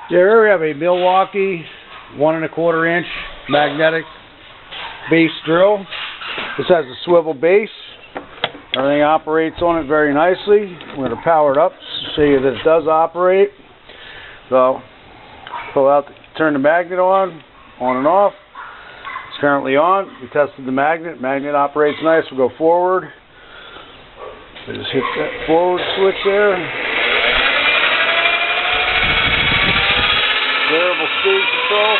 Here we have a Milwaukee 1 1/4 inch magnetic base drill. This has a swivel base. Everything operates on it very nicely. I'm going to power it up to show you that it does operate. So, pull out, turn the magnet on and off. It's currently on. We tested the magnet. Magnet operates nice. We'll go forward. We just hit that forward switch there. Variable speed control.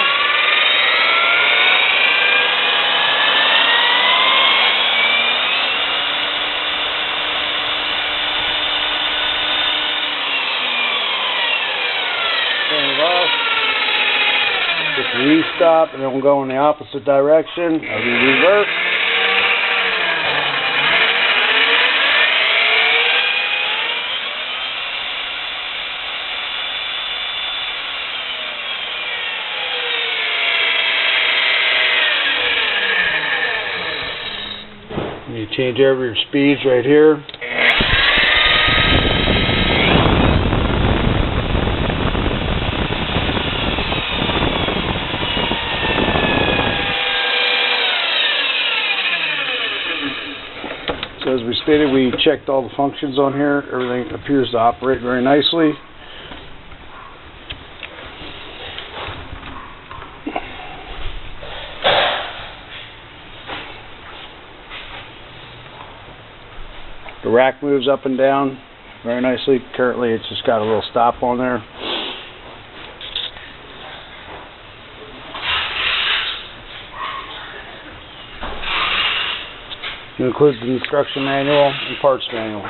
Turn it off. Hit the restop, and then we'll go in the opposite direction. I'll do reverse. You change over your speeds right here. So as we stated, we checked all the functions on here. Everything appears to operate very nicely. The rack moves up and down very nicely. Currently it's just got a little stop on there. It includes the instruction manual and parts manual.